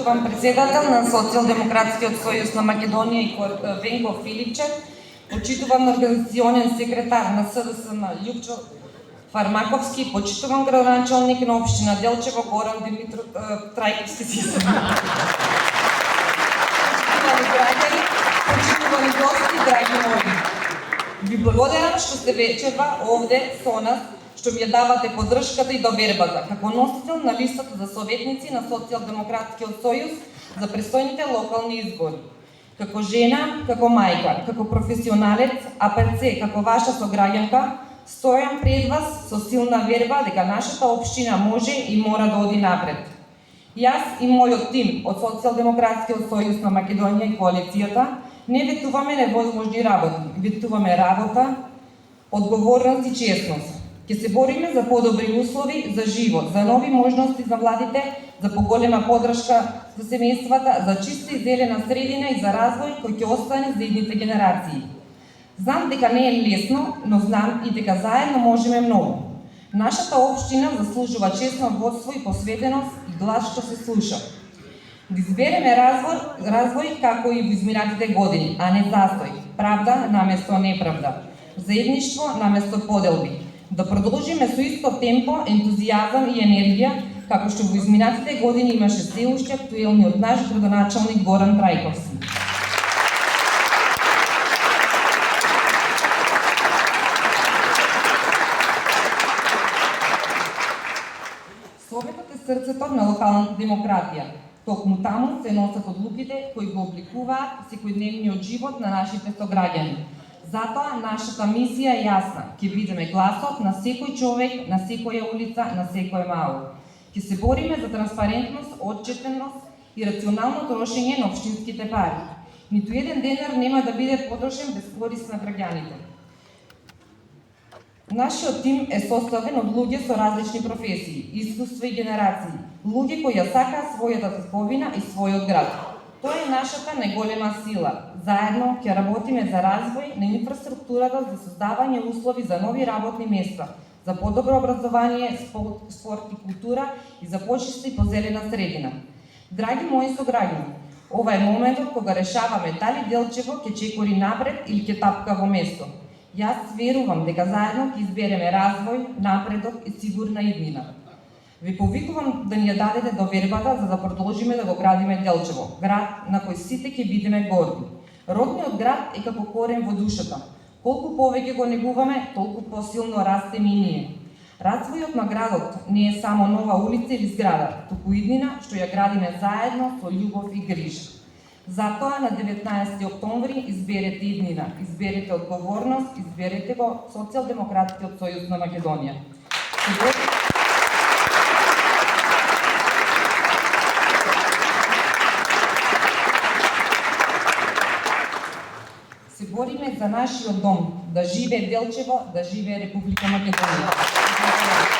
почитуван председател на Социјалдемократскиот сојуз на Македонија и Венко Филипчев, почитуван организационен секретар на СДСМ Љупчо Фармаковски, почитуван градоначалник на општина Делчево Горан Димитров Трајковски Почитувани граѓани, почитувани гости, драги мои. Ви благодарам што сте вечерва овде со нас, што ми ја давате поддршката и довербата како носител на листата за советници на Социјалдемократскиот сојуз за престојните локални избори. Како жена, како мајка, како професионалец, а пред се како ваша сограѓанка, стојам пред вас со силна верба дека нашата општина може и мора да оди напред. Јас и мојот тим од Социјалдемократскиот сојуз на Македонија и коалицијата не ветуваме невозможни работи, ветуваме работа, одговорност и честност. Ќе се бориме за подобри услови за живот, за нови можности за младите, за поголема поддршка за семејствата, за чиста и зелена средина и за развој кој ќе остане за идните генерации. Знам дека не е лесно, но знам и дека заедно можеме многу. Нашата општина заслужува честно водство и посветеност и глас што се слуша. Да избереме развој како и во изминатите години, а не застој, правда наместо неправда, заедништво наместо поделби. Да продолжиме со исто темпо, ентузијазам и енергија, како што во изминатите години имаше се уште актуелни од наш градоначалник Горан Трајковски. Советот е срцето на локалната демократија. Токму таму се носат одлуките кои го обликуваат секојдневниот живот на нашите сограѓани. Затоа нашата мисија е јасна. Ќе бидеме гласот на секој човек, на секоја улица, на секој мало. Ќе се бориме за транспарентност, отчетеност и рационално трошење на општинските пари. Ниту еден денар нема да биде потрошен без корист на граѓаните. Нашиот тим е составен од луѓе со различни професии, искуства и генерации, луѓе кои ја сакаат својата татковина и својот град. Тоа е нашата најголема сила. Заедно ќе работиме за развој на инфраструктурата, за создавање услови за нови работни места, за подобро образование, спорт и култура и за почиста и позелена средина. Драги мои сограѓани, ова е моментот кога решаваме дали Делчево ќе чекори напред или ќе тапка во место. Јас верувам дека заедно ќе избереме развој, напредок и сигурна иднина. Ви повикувам да ни ја дадете довербата за да продолжиме да го градиме Делчево, град на кој сите ќе бидеме горди. Родниот град е како корен во душата. Колку повеќе го негуваме, толку посилно растеме и ние. Развојот на градот не е само нова улица или зграда, туку иднина што ја градиме заедно со љубов и грижа. Затоа на 19 октомври изберете иднина, изберете одговорност, изберете го Социјалдемократскиот сојуз на Македонија. Се бориме за нашиот дом, да живее Делчево, да живее Република Македонија.